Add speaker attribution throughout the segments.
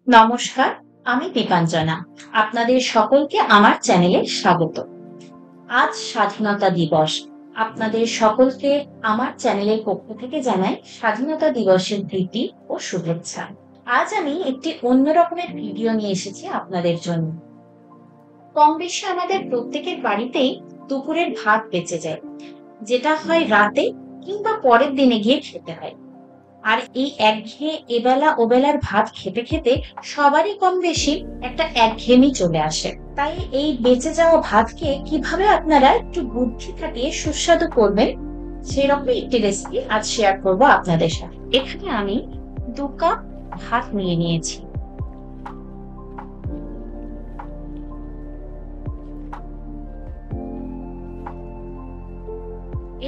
Speaker 1: নমস্কার, আমি দীপাঞ্জনা। আপনাদের সকলকে আমার চ্যানেলে স্বাগত। আজ স্বাধীনতা দিবস। আপনাদের সকলকে আমার চ্যানেলের পক্ষ থেকে জানাই স্বাধীনতা দিবসের প্রীতি ও শুভেচ্ছা। আজ আমি একটি অন্য রকমের ভিডিও নিয়ে এসেছি আপনাদের জন্য। কম বেশি আমাদের প্রত্যেকের বাড়িতেই দুপুরের ভাত বেঁচে যায়, যেটা হয় রাতে কিংবা পরের দিনে গিয়ে খেতে হয়। আর এই একঘেয়ে এবেলা ওবেলার ভাত খেতে খেতে সবারই কম বেশি একটা একঘেয়েমি চলে আসে। তাই এই বেঁচে যাওয়া ভাতকে কিভাবে আপনারা একটু বুদ্ধি খাটিয়ে সুস্বাদু করবেন, সেরকমই একটি রেসিপি আজ শেয়ার করব আপনাদের সাথে। এখানে আমি 2 কাপ ভাত নিয়ে নিয়েছি।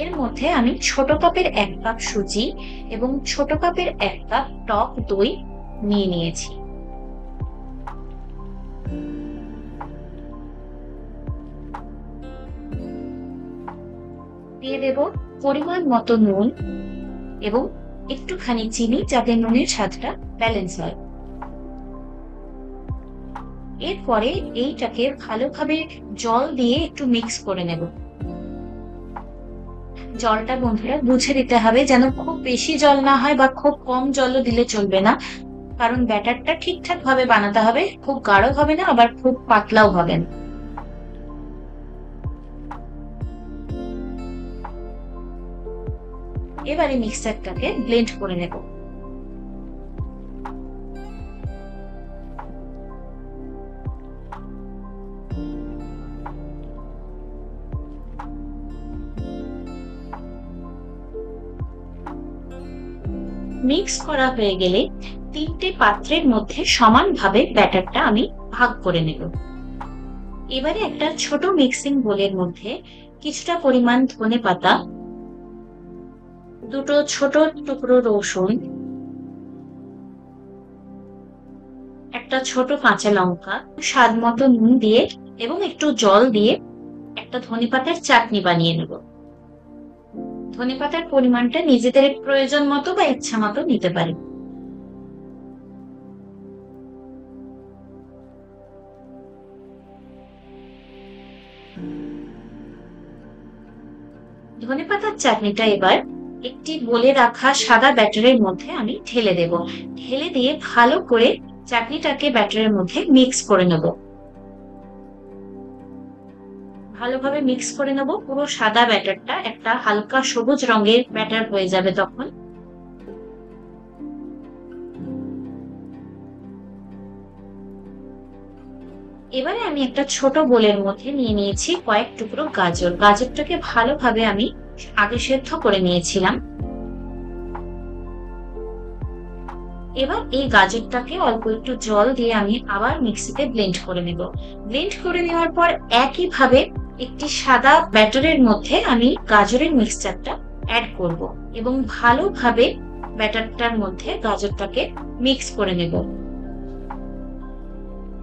Speaker 1: এর মধ্যে আমি ছোট কাপের 1 কাপ সুজি এবং ছোট কাপের 1 কাপ টক দই নিয়ে নিয়েছি। দিয়ে দেব পরিমাণ মতো নুন এবং একটুখানি চিনি, যাতে নুনের স্বাদটা ব্যালেন্স হয়। এরপরে এইটাকে ভালোভাবে জল দিয়ে একটু মিক্স করে নেব। জলটা বন্ধুরা বুঝে দিতে হবে, যেন খুব বেশি জল না হয় বা খুব কম জলও দিলে চলবে না, কারণ ব্যাটারটা ঠিকঠাক ভাবে বানাতে হবে। খুব গাঢ় হবে না, আবার খুব পাতলাও হবে না। এবারে মিক্সারটাকে ব্লেন্ড করে নেব। মিক্স করা হয়ে গেলে 3টে পাত্রের মধ্যে সমানভাবে ব্যাটারটা আমি ভাগ করে নেব। এবারে একটা ছোট মিক্সিং বোলের মধ্যে কিছুটা পরিমাণ ধনেপাতা, 2টো ছোট টুকরো রসুন, একটা ছোট কাঁচা লঙ্কা, স্বাদ মতো নুন দিয়ে এবং একটু জল দিয়ে একটা ধনেপাতার চাটনি বানিয়ে নেব। ধনেপাতার পরিমাণটা নিজেদের প্রয়োজন মতো বা ইচ্ছা মতো নিতে পারেন। ধনেপাতার চাটনিটা এবার একটি বলে রাখা সাদা ব্যাটারের মধ্যে আমি ঢেলে দেব। ঢেলে দিয়ে ভালো করে চাটনিটাকে ব্যাটারের মধ্যে মিক্স করে নেব। ভালোভাবে মিক্স করে নেব। পুরো সাদা ব্যাটারটা একটা হালকা সবুজ রঙের ব্যাটার হয়ে যাবে তখন। এবারে আমি একটা ছোট বোলের মধ্যে নিয়ে নিয়েছি কয়েক টুকরো গাজর। গাজরটাকে ভালোভাবে আমি আগে সেদ্ধ করে নিয়েছিলাম। এবার এই গাজরটাকে অল্প একটু জল দিয়ে আমি আবার মিক্সিতে ব্লেন্ড করে নেব। ব্লেন্ড করে নেওয়ার পর একইভাবে একটি সাদা ব্যাটারের মধ্যে আমি গাজরের মিক্সচারটা অ্যাড করব এবং ভালোভাবে ব্যাটারটার মধ্যে গাজরটাকে মিক্স করে নেব।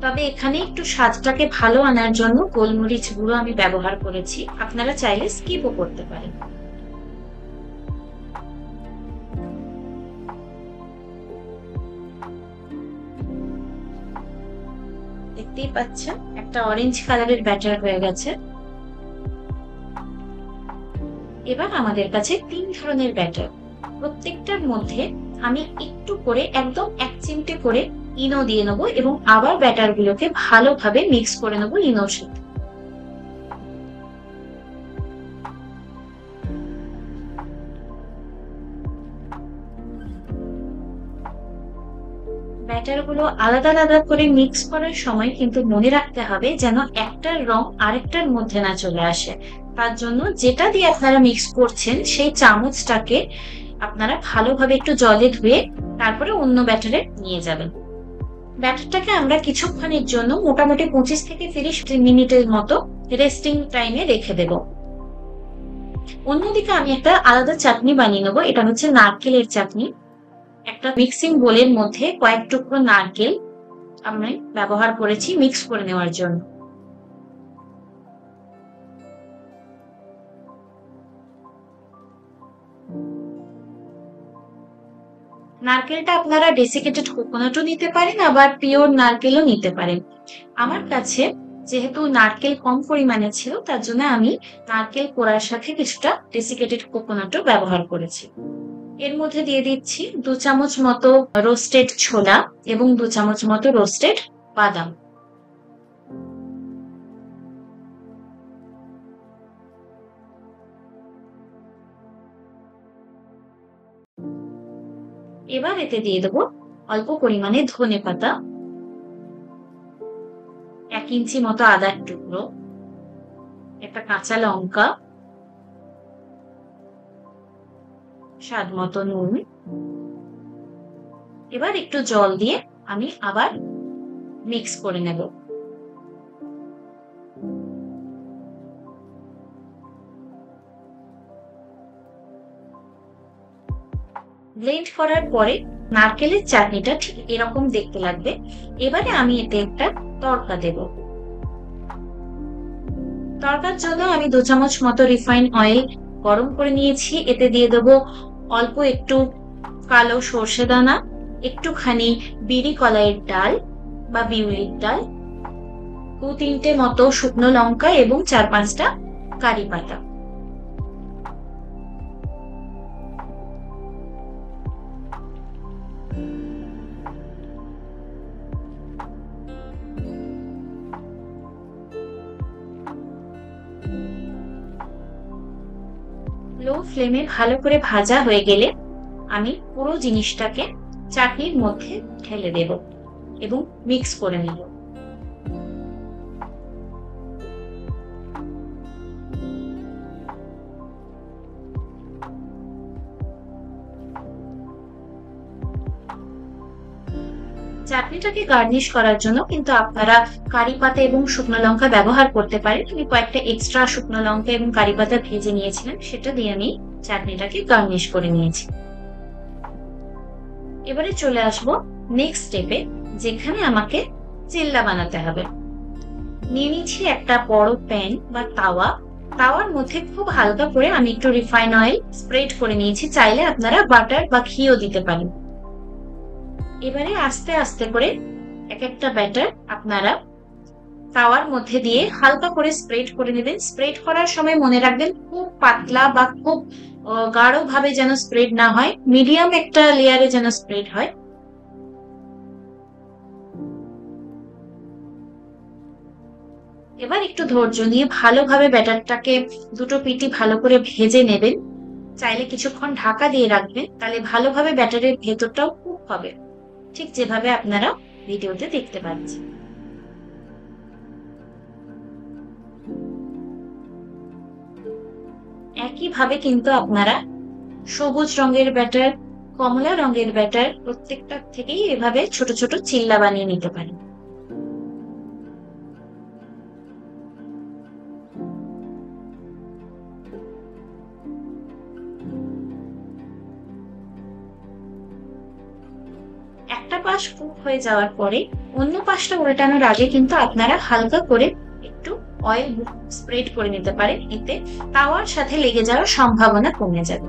Speaker 1: তবে এখানে একটু স্বাদটাকে ভালো আনার জন্য গোলমরিচ গুঁড়ো আমি ব্যবহার করেছি। আপনারা চাইলে স্কিপও করতে পারেন। দেখতেই পাচ্ছেন একটা অরেঞ্জ কালারের ব্যাটার হয়ে গেছে। এবার আমাদের কাছে 3 ধরনের ব্যাটার। প্রত্যেকটার মধ্যে আমি একটু করে, একদম 1 চিমটে করে ইনো দিয়ে নেব এবং আবার ব্যাটারগুলোকে ভালোভাবে মিক্স করে নেব ইনোর সাথে। ব্যাটারগুলো আলাদা আলাদা করে মিক্স করার সময় কিন্তু মনে রাখতে হবে যেন একটার রং আরেকটার মধ্যে না চলে আসে। তার জন্য যেটা দিয়ে আপনারা মিক্স করছেন সেই চামচটাকে আপনারা ভালোভাবে একটু জলে ধুয়ে তারপরে অন্য ব্যাটারে নিয়ে যাবেন। ব্যাটারটাকে আমরা কিছুক্ষণের জন্য মোটামুটি 25 থেকে 30 মিনিটের মতো রেস্টিং টাইমে রেখে দেব। অন্যদিকে আমি একটা আলাদা চাটনি বানিয়ে নেবো। এটা হচ্ছে নারকেলের চাটনি। একটা মিক্সিং বোলের মধ্যে কয়েক টুকরো নারকেল আমি ব্যবহার করেছি মিক্স করে নেওয়ার জন্য। নারকেলটা আপনারা ডেসিকেটেড কোকোনাটও নিতে পারেন, আবার পিওর নারকেলও নিতে পারেন। আমার কাছে যেহেতু নারকেল কম পরিমাণে ছিল, তার জন্য আমি নারকেল কোড়ার সাথে কিছুটা ডেসিকেটেড কোকোনাটও ব্যবহার করেছি। এর মধ্যে দিয়ে দিচ্ছি 2 চামচ মতো রোস্টেড ছোলা এবং 2 চামচ মতো রোস্টেড বাদাম। এবার এতে দিয়ে দেবো অল্প পরিমাণে ধনেপাতা, 1 ইঞ্চি মতো আদার টুকরো, একটা কাঁচা লঙ্কা, স্বাদ মতো নুন। এবার একটু জল দিয়ে আমি আবার মিক্স করে নেব। ব্লেন্ড করার পরে নারকেলের চাটনিটা ঠিক এরকম দেখতে লাগবে। এবারে আমি এতে একটা তড়কা দেব। তড়কার জন্য আমি 2 চামচ মতো রিফাইন অয়েল গরম করে নিয়েছি। এতে দিয়ে দেব অল্প একটু কালো সর্ষে দানা, একটুখানি বিরি কলাইয়ের ডাল বা বিউলির ডাল, 2-3টে মতো শুকনো লঙ্কা এবং 4-5টা কারি পাতা। লো ফ্লেমে ভালো করে ভাজা হয়ে গেলে আমি পুরো জিনিসটাকে চাটনির মধ্যে ঢেলে দেব এবং মিক্স করে নেব। চাটনিটাকে গার্নিশ করার জন্য কিন্তু আপনারা কারি পাতা এবং শুকনো লঙ্কা ব্যবহার করতে পারেন। আমি কয়েকটা এক্সট্রা শুকনো লঙ্কা এবং কারি পাতা ভেজে নিয়েছিলাম, সেটা দিয়ে আমি চাটনিটাকে গার্নিশ করে নিয়েছি। এবারে চলে আসবো নেক্সট স্টেপে, যেখানে আমাকে চিল্লা বানাতে হবে। নিয়ে নিচ্ছি একটা বড় প্যান বা তাওয়া। তাওয়ার মধ্যে খুব হালকা করে আমি একটু রিফাইন অয়েল স্প্রেড করে নিয়েছি। চাইলে আপনারা বাটার বা ঘিও দিতে পারেন। এবারে আস্তে আস্তে করে এক একটা ব্যাটার আপনারা তাওয়ার মধ্যে দিয়ে হালকা করে স্প্রেড করে নেবেন। স্প্রেড করার সময় মনে রাখবেন খুব পাতলা বা খুব গাঢ় ভাবে যেন স্প্রেড না হয়, মিডিয়াম একটা লেয়ারে যেন স্প্রেড হয়। এবার একটু ধৈর্য নিয়ে ভালোভাবে ব্যাটারটাকে দুটো পিঠই ভালো করে ভেজে নেবেন। চাইলে কিছুক্ষণ ঢাকা দিয়ে রাখবেন, তাহলে ভালোভাবে ব্যাটারের ভেতরটাও কুক হবে, ঠিক যেভাবে আপনারা ভিডিওতে দেখতে পাচ্ছেন। একইভাবে কিন্তু আপনারা সবুজ রঙের ব্যাটার, কমলা রঙের ব্যাটার প্রত্যেকটা থেকেই এভাবে ছোট ছোট চিল্লা বানিয়ে নিতে পারেন। একটা পাশ কুক হয়ে যাওয়ার পরে অন্য পাশটা উল্টানোর আগে কিন্তু আপনারা হালকা করে একটু অয়েল স্প্রেড করে নিতে পারেন। এতে তাওয়ার সাথে লেগে যাওয়ার সম্ভাবনা কমে যাবে।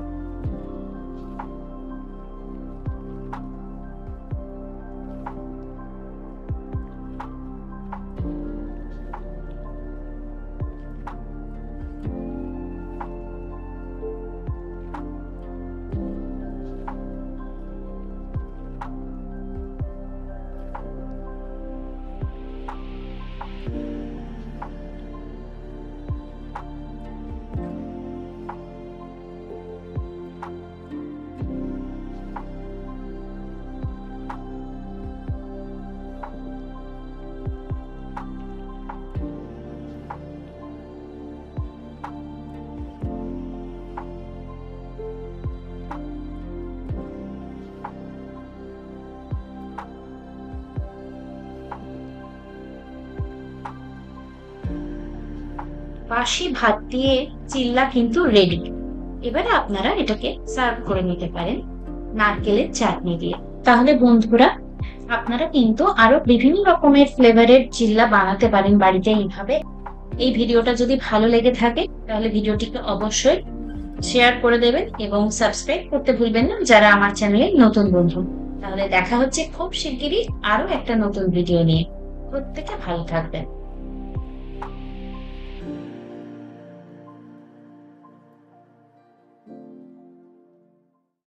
Speaker 1: বাসি ভাত দিয়ে চিল্লা কিন্তু রেডি। এবারে আপনারা এটাকে সার্ভ করে নিতে পারেন নারকেলের চাটনি দিয়ে। তাহলে বন্ধুরা, আপনারা কিন্তু আরো বিভিন্ন রকমের ফ্লেভারের চিল্লা বানাতে পারেন বাড়িতে এইভাবে। এই ভিডিওটা যদি ভালো লেগে থাকে তাহলে ভিডিওটিকে অবশ্যই শেয়ার করে দেবেন এবং সাবস্ক্রাইব করতে ভুলবেন না যারা আমার চ্যানেলের নতুন বন্ধু। তাহলে দেখা হচ্ছে খুব শিগগিরই আরো একটা নতুন ভিডিও নিয়ে। প্রত্যেকে ভালো থাকবেন।